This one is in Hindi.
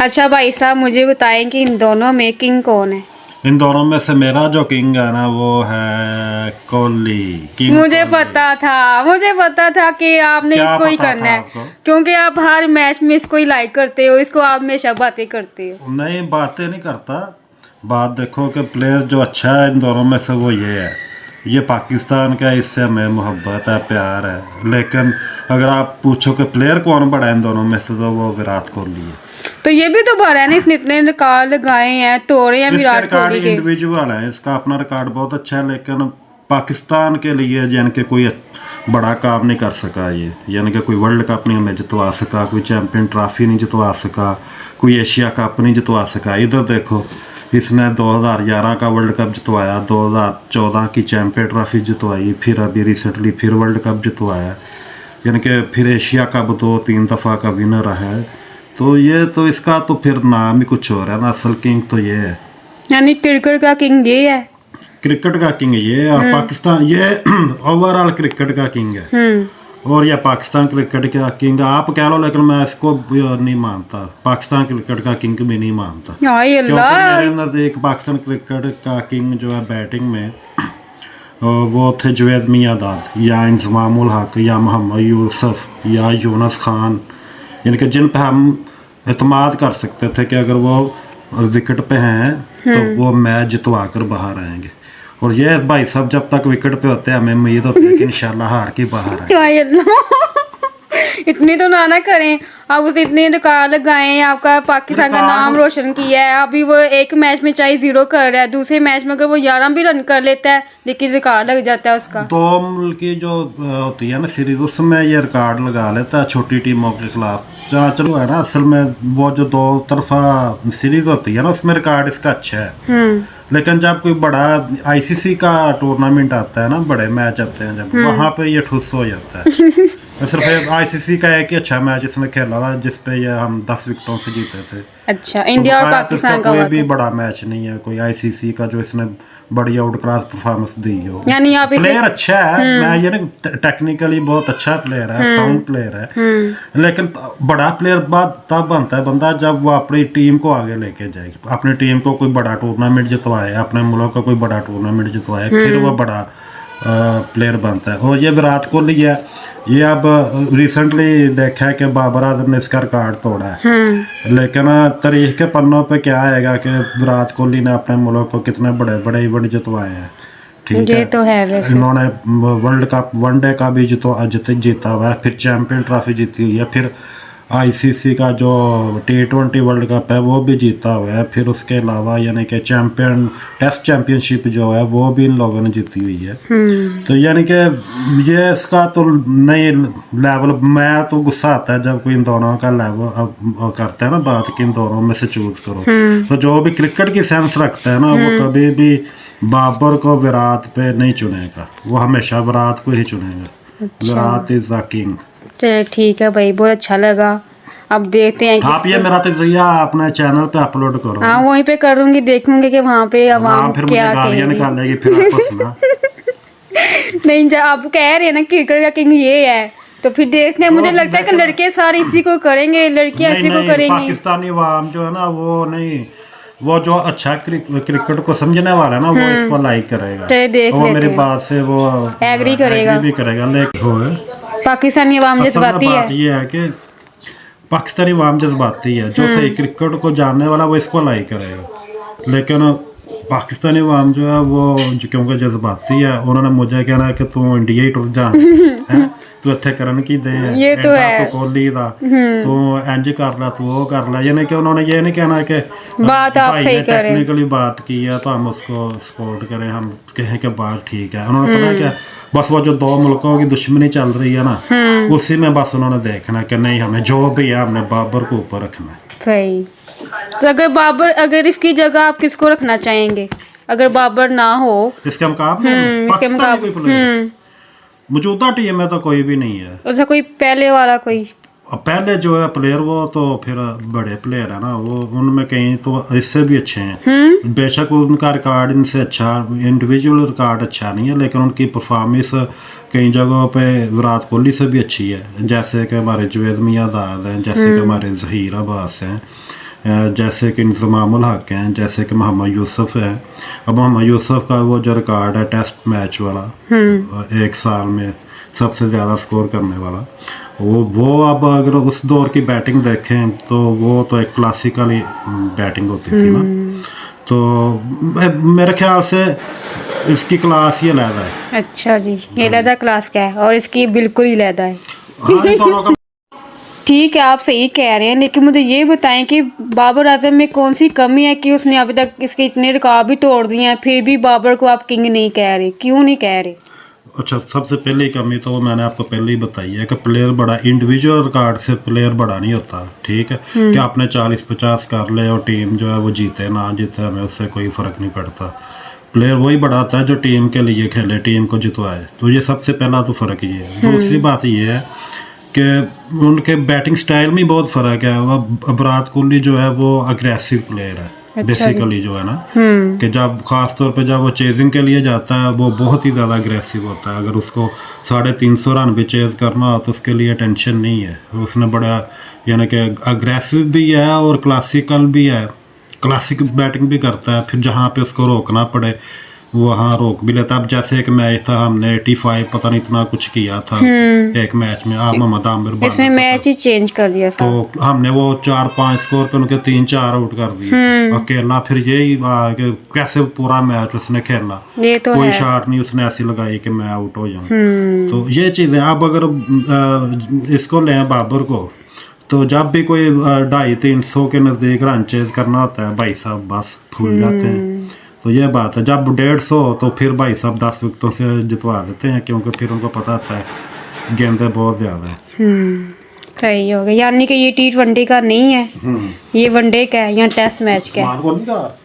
अच्छा भाई साहब, मुझे बताएं कि इन दोनों में किंग कौन है? इन दोनों में से मेरा जो किंग है ना वो है कोहली। किंग मुझे कोहली। पता था कि आपने क्या इसको ही पता करना था है, आपको? क्योंकि आप हर मैच में इसको ही लाइक करते हो, इसको आप हमेशा बातें करते हो। नहीं, बातें नहीं करता। बात देखो कि प्लेयर जो अच्छा है इन दोनों में से वो ये है। ये पाकिस्तान का, इससे हमें मोहब्बत है, प्यार है। लेकिन अगर आप पूछो कि प्लेयर कौन बड़ा है इन दोनों में से, तो वो विराट कोहली है। तो ये भी तो भरा है ना, इसने इतने रिकॉर्ड लगाए हैं, तोड़े हैं इसके विराट रिकॉर्ड कोहली के। इंडिविजुअल है, इसका अपना रिकॉर्ड बहुत अच्छा है, लेकिन पाकिस्तान के लिए यानी कि कोई बड़ा काम नहीं कर सका ये। यानी कि कोई वर्ल्ड कप नहीं हमें जितवा सका, कोई चैंपियन ट्रॉफी नहीं जितवा सका, कोई एशिया कप नहीं जितवा सका। इधर देखो, इसने 2011 का वर्ल्ड कप जितवाया, 2014 की चैंपियन ट्रॉफी जितवाई, फिर अभी रिसेंटली फिर वर्ल्ड कप जितवाया। यानी कि फिर एशिया कप 2-3 दफ़ा का विनर है। तो ये तो इसका तो फिर नाम ही कुछ और है ना। असल किंग तो ये है, यानी क्रिकेट का किंग ये है। क्रिकेट का किंग ये, और पाकिस्तान ये ओवरऑल क्रिकेट का किंग है। और या पाकिस्तान क्रिकेट का किंग आप कह लो, लेकिन मैं इसको भी नहीं मानता, पाकिस्तान क्रिकेट का किंग भी नहीं मानता। हाय क्योंकि अल्लाह। मेरे नज़दीक पाकिस्तान क्रिकेट का किंग जो है बैटिंग में, वो थे जुवेद मियांदाद, या इंजमामुल हक, या मोहम्मद यूसुफ, या यूनस खान। यानी कि जिन पे हम एतमाद कर सकते थे कि अगर वो विकेट पे हैं तो वो मैच जितवा कर बाहर आएंगे। और ये भाई साहब जब तक विकेट पे होते हैं हमें उम्मीद होती है कि इंशाल्लाह हार के बाहर आए। हाय अल्लाह। इतनी तो ना करें। आप उसे इतने रिकॉर्ड लगाए हैं, आपका पाकिस्तान का नाम रोशन किया है। अभी वो एक मैच में चाहे 0 कर रहा है, दूसरे मैच में अगर वो 11 भी रन कर लेता है, लेकिन रिकॉर्ड लग जाता है उसका। 2 मुल्क की जो होती है ना सीरीज, उसमें ये रिकॉर्ड लगा लेता है छोटी टीमों के खिलाफ। जहाँ चलो है ना, असल में वो जो 2 तरफा सीरीज होती है ना, उसमें रिकॉर्ड इसका अच्छा है। लेकिन जब कोई बड़ा आईसीसी का टूर्नामेंट आता है ना, बड़े मैच आते हैं जब, वहाँ पे ये ठुस हो जाता है। सिर्फ आईसीसी का एक ही अच्छा मैच इसने खेला था जिसपे ये हम 10 विकेटों से जीते थे। अच्छा, इंडिया और तो पाकिस्तान का कोई हुआ भी था। बड़ा मैच नहीं है कोई आईसीसी का जो इसने बड़ी आउट क्लास परफॉर्मेंस दी हो। यानी आप इसे प्लेयर अच्छा है, मैं ये ना टेक्निकली बहुत अच्छा प्लेयर है, साउंड प्लेयर है। लेकिन बड़ा प्लेयर तब बनता है बंदा जब वो अपनी टीम को आगे लेके जाए, अपनी टीम को कोई बड़ा टूर्नामेंट जितवाए, अपने मुल्क का कोई बड़ा टूर्नामेंट जितवाए, फिर वो बड़ा प्लेयर बनता है। और ये विराट कोहली है, ये अब रिसेंटली देखा है कि बाबर आजम ने इसका रिकॉर्ड तोड़ा है। लेकिन तारीख के पन्नों पे क्या आएगा कि विराट कोहली ने अपने मुल्क को कितने बड़े बड़े इवेंट जितवाए हैं। ठीक ये है, तो है वैसे। इन्होंने वर्ल्ड कप, वनडे का भी जीता हुआ है, फिर चैंपियन ट्रॉफी जीती हुई है, फिर आईसीसी का जो T20 वर्ल्ड कप है वो भी जीता हुआ है, फिर उसके अलावा यानी कि टेस्ट चैंपियनशिप जो है वो भी इन लोगों ने जीती हुई है। तो यानी कि ये इसका तो नई लेवल, मैं तो गुस्सा आता है जब कोई इन दोनों का लेवल करता है ना बात कि इन दोनों में से चूज करो। तो जो भी क्रिकेट की सेंस रखता है ना, वो कभी भी बाबर को विराट पे नहीं चुनेगा, वो हमेशा विराट को ही चुनेगा। Virat is the king. चलिए ठीक है भाई, बहुत अच्छा लगा। अब देखते हैं आप ये मेरा तजरिया अपने चैनल पे अपलोड करो। हाँ, वहीं पे करूंगी, देखूंगी कि वहाँ पे आवाम फिर क्या मुझे गालियां कहेगी। निकालेगी फिर आप हंसना। नहीं, जब आप कह रहे हैं ना क्रिकेट का किंग ये है, तो फिर देखते हैं। मुझे लगता है कि लड़के सारे इसी को करेंगे, लड़कियां इसी को करेंगी। पाकिस्तानी अवाम जो है ना, वो नहीं, वो जो अच्छा क्रिकेट को समझने वाला है ना, वो इसको लाइक करेगा। देख तो वो लेते मेरी हैं। बात से वो एग्री करेगा। भी करेगा। लेकिन पाकिस्तानी अवाम जज्बाती है। बात ये है कि पाकिस्तानी अवाम जज्बाती है, जो सही क्रिकेट को जानने वाला वो इसको लाइक करेगा। लेकिन पाकिस्तानी अवाम जो है वो क्योंकि जज्बाती है, उन्होंने मुझे कहना है कि तू इंडिया ही टुर जा, तू इत्थे करन की दे, ये तो है। तो कोहली दा तू इंज कर ला, तू वो कर ला। यानी कि उन्होंने ये नहीं कहना कि बात आप सही करें, टेक्निकली बात की है तो हम उसको सपोर्ट करें, हम कहें कि बात ठीक है। उन्होंने पता है क्या, बस वो जो 2 मुल्कों की दुश्मनी चल रही है ना, उसी में बस उन्होंने देखना कि नहीं, हमें जो भी है हमने बाबर को ऊपर रखना है। सही। तो अगर इसकी जगह आप किसको रखना चाहेंगे अगर बाबर ना हो? इसके मुकाबले मौजूदा टीम में तो कोई भी नहीं है। अच्छा, कोई पहले वाला कोई? पहले जो है प्लेयर वो तो फिर बड़े प्लेयर है ना, वो उनमें कहीं तो इससे भी अच्छे हैं। बेशक उनका रिकॉर्ड इनसे अच्छा, इंडिविजुअल रिकॉर्ड अच्छा नहीं है, लेकिन उनकी परफॉर्मेंस कई जगहों पे विराट कोहली से भी अच्छी है। जैसे कि हमारे जुवेद मियांदाद हैं, जैसे कि हमारे जहीर अब्बास हैं, जैसे कि इंजमामुल हक हैं, जैसे कि मोहम्मद यूसुफ हैं। अब मोहम्मद यूसुफ का वो जो रिकॉर्ड है टेस्ट मैच वाला, एक साल में सबसे ज़्यादा स्कोर करने वाला, वो अब अगर उस दौर की बैटिंग देखें तो वो तो एक क्लासिकल बैटिंग होती थी ना। तो मेरे ख्याल से इसकी क्लास ही अलग है। अच्छा जी, ये लहदा क्लास का है और इसकी बिल्कुल ही लहदा है। हाँ, इन दोनों का ठीक है, आप सही कह रहे हैं, लेकिन मुझे ये बताएं कि बाबर आजम में कौन सी कमी है कि उसने अभी तक इसके इतने रिकॉर्ड भी तोड़ दिए हैं, फिर भी बाबर को आप किंग नहीं कह रहे, क्यों नहीं कह रहे? अच्छा, सबसे पहली कमी तो वो मैंने आपको पहले ही बताई है कि प्लेयर बड़ा, इंडिविजुअल रिकॉर्ड से प्लेयर बड़ा नहीं होता। ठीक है, कि आपने 40-50 कर ले और टीम जो है वो जीते ना जीते, हमें उससे कोई फ़र्क नहीं पड़ता। प्लेयर वही बड़ा होता है जो टीम के लिए खेले, टीम को जितवाए। तो ये सबसे पहला तो फ़र्क ये है। दूसरी बात ये है कि उनके बैटिंग स्टाइल में बहुत फ़र्क है। वो विराट कोहली जो है वो अग्रेसिव प्लेयर है। अच्छा बेसिकली जो है ना, कि जब खास तौर पे जब वो चेजिंग के लिए जाता है वो बहुत ही ज़्यादा अग्रेसिव होता है। अगर उसको 350 रन भी चेज करना हो तो उसके लिए टेंशन नहीं है। उसने बड़ा, यानी कि अग्रेसिव भी है और क्लासिकल भी है, क्लासिक बैटिंग भी करता है। फिर जहाँ पे उसको रोकना पड़े वो वहाँ रोक भी लेता है। अब जैसे एक मैच था, हमने 85 पता नहीं इतना कुछ किया था एक मैच में, आप मोहम्मद आमिर इसने मैच ही चेंज कर दिया था। तो हमने वो 4-5 स्कोर पे उनके 3-4 आउट कर दिए अकेला। फिर यही कि कैसे पूरा मैच उसने खेला, ये तो कोई है। शॉट नहीं उसने ऐसी लगाई कि मैं आउट हो जाऊं। तो ये चीज़ें आप अगर इसको लें बाबर को, तो जब भी कोई 250-300 के नज़दीक रन चेज करना होता है भाई साहब बस फूल जाते हैं। तो ये बात है, जब 150 तो फिर भाई साहब 10 विकेटों से जितवा देते हैं, क्योंकि फिर उनको पता होता है गेंदें बहुत ज़्यादा है। सही हो गया, यानी कि ये T20 का नहीं है, ये वनडे का है या टेस्ट मैच का है। मान को नहीं कहा